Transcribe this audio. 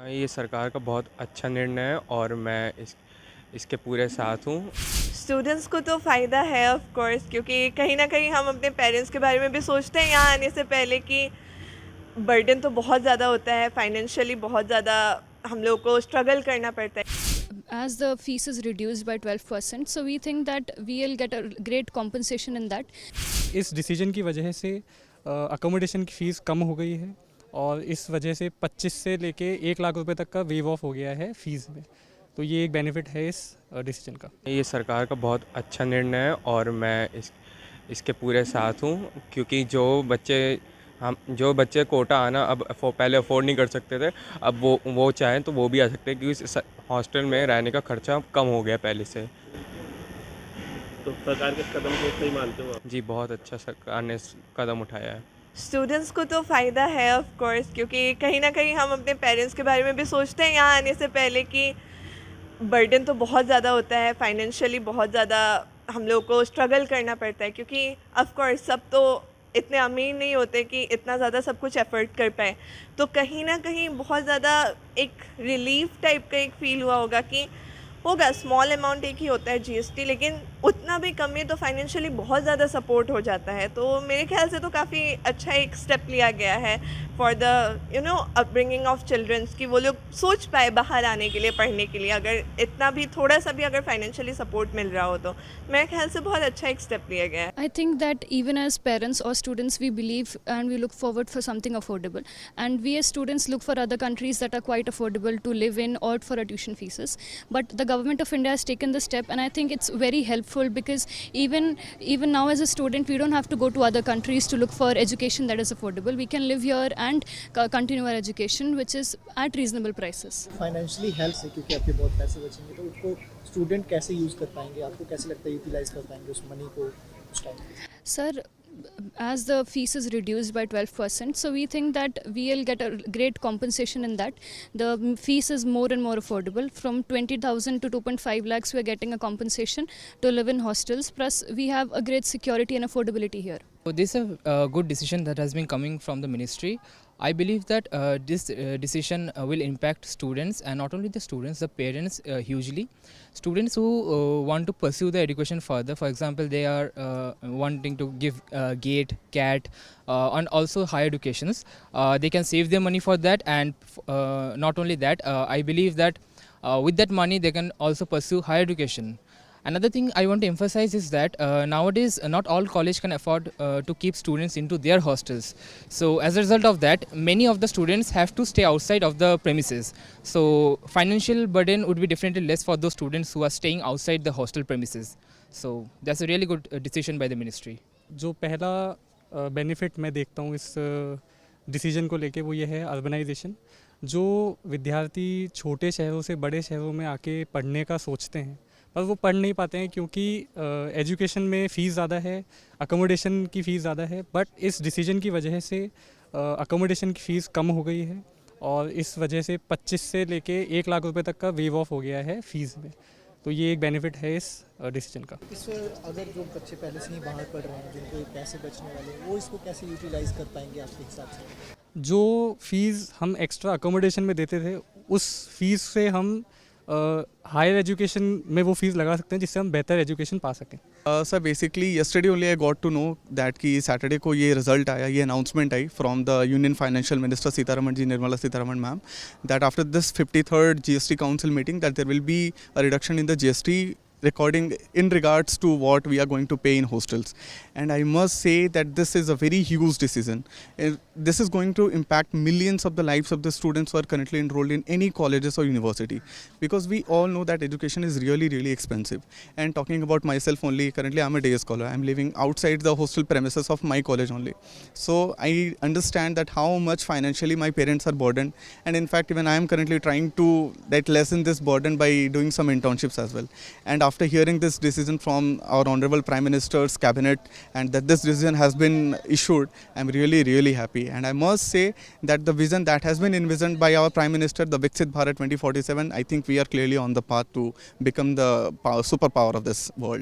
ये सरकार का बहुत अच्छा निर्णय है और मैं इसके पूरे साथ हूँ। स्टूडेंट्स को तो फ़ायदा है ऑफ कोर्स, क्योंकि कहीं ना कहीं हम अपने पेरेंट्स के बारे में भी सोचते हैं यहाँ आने से पहले कि बर्डन तो बहुत ज़्यादा होता है, फाइनेंशियली बहुत ज़्यादा हम लोग को स्ट्रगल करना पड़ता है। As the fees is reduced by 12%, so we think that we'll get a great compensation in that. इस डिसीजन की वजह से अकोमोडेशन की फ़ीस कम हो गई है और इस वजह से 25 से लेके 1 लाख रुपए तक का वेव ऑफ हो गया है फ़ीस में। तो ये एक बेनिफिट है इस डिसीजन का। ये सरकार का बहुत अच्छा निर्णय है और मैं इसके पूरे साथ हूँ, क्योंकि जो बच्चे कोटा आना अब पहले अफोर्ड नहीं कर सकते थे, अब वो चाहें तो वो भी आ सकते हैं, क्योंकि हॉस्टल में रहने का खर्चा कम हो गया पहले से। तो सरकार के इस कदम को सही मानते हो आप? जी, बहुत अच्छा सरकार ने कदम उठाया है। स्टूडेंट्स को तो फ़ायदा है ऑफ कोर्स, क्योंकि कहीं ना कहीं हम अपने पेरेंट्स के बारे में भी सोचते हैं यहाँ आने से पहले कि बर्डन तो बहुत ज़्यादा होता है, फाइनेंशियली बहुत ज़्यादा हम लोग को स्ट्रगल करना पड़ता है, क्योंकि ऑफ कोर्स सब तो इतने अमीर नहीं होते कि इतना ज़्यादा सब कुछ एफर्ट कर पाए। तो कहीं ना कहीं बहुत ज़्यादा एक रिलीफ टाइप का एक फ़ील हुआ होगा कि होगा, स्मॉल अमाउंट एक ही होता है जीएसटी, लेकिन उतना भी कम है तो फाइनेंशियली बहुत ज़्यादा सपोर्ट हो जाता है। तो मेरे ख्याल से तो काफ़ी अच्छा एक स्टेप लिया गया है for the upbringing of childrens, कि वो लोग सोच पाए बाहर आने के लिए, पढ़ने के लिए, अगर इतना भी थोड़ा सा भी अगर फाइनेंशियली सपोर्ट मिल रहा हो तो मेरे ख्याल से बहुत अच्छा एक स्टेप लिया गया है। I think that even as parents or students, we believe and we look forward for something affordable. And we as students look for other countries that are quite affordable to live in or for our tuition fees. But the government of India has taken this step, and I think it's very helpful because even now as a student, we don't have to go to other countries to look for education that is affordable. We can live here and continue our education, which is at reasonable prices. Financially help से, क्योंकि आपके बहुत पैसे बचेंगे तो उसको student कैसे use कर पाएंगे, आपको कैसे लगता है यूटिलाइज कर पाएंगे उस मनी को उस time? Sir, as the fees is reduced by 12%, so we think that we'll get a great compensation in that. The fees is more and more affordable. From 20,000 to 2.5 lakhs, we are getting a compensation to live in hostels. Plus, we have a great security and affordability here. So this is a good decision that has been coming from the ministry. I believe that this decision will impact students, and not only the students, the parents hugely. Students who want to pursue their education further, for example, they are wanting to give GATE, CAT, and also higher educations. They can save their money for that, and not only that, I believe that with that money they can also pursue higher education. Another thing I want to emphasize is that nowadays not all college can afford to keep students into their hostels. So as a result of that, many of the students have to stay outside of the premises. So financial burden would be definitely less for those students who are staying outside the hostel premises. So that's a really good decision by the ministry. जो पहला benefit मैं देखता हूँ इस decision को लेके वो ये है अर्बनाइजेशन। जो विद्यार्थी छोटे शहरों से बड़े शहरों में आके पढ़ने का सोचते हैं पर वो पढ़ नहीं पाते हैं, क्योंकि एजुकेशन में फ़ीस ज़्यादा है, अकोमोडेशन की फ़ीस ज़्यादा है। बट इस डिसीजन की वजह से अकोमोडेशन की फ़ीस कम हो गई है और इस वजह से 25 से लेके 1 लाख रुपए तक का वेव ऑफ हो गया है फ़ीस में। तो ये एक बेनिफिट है इस डिसीजन का। इस अगर जो बच्चे पहले से ही बाहर पढ़ रहे हैं, जिनको पैसे बचने वाले हैं, वो इसको कैसे यूटिलाइज कर पाएंगे आपके हिसाब से? जो फ़ीस हम एक्स्ट्रा अकोमोडेशन में देते थे, उस फ़ीस से हम हायर एजुकेशन में वो फीस लगा सकते हैं, जिससे हम बेहतर एजुकेशन पा सकें। Sir basically yesterday only I got to know that कि सैटरडे को ये रिजल्ट आया, ये अनाउंसमेंट आई from the union financial minister Sitharaman ji, Nirmala Sitharaman ma'am, that after this 53rd GST council meeting that there will be a reduction in the GST recording in regards to what we are going to pay in hostels. And I must say that this is a very huge decision. This is going to impact millions of the lives of the students who are currently enrolled in any colleges or university, because we all know that education is really expensive. And talking about myself only, currently I'm a day scholar. I'm living outside the hostel premises of my college only. So I understand that how much financially my parents are burdened, and in fact even I am currently trying to lessen this burden by doing some internships as well. And after hearing this decision from our Honorable Prime Minister's cabinet, and that this decision has been issued, I'm really happy. And I must say that the vision that has been envisioned by our Prime Minister, the Viksit Bharat 2047, I think we are clearly on the path to become the superpower of this world.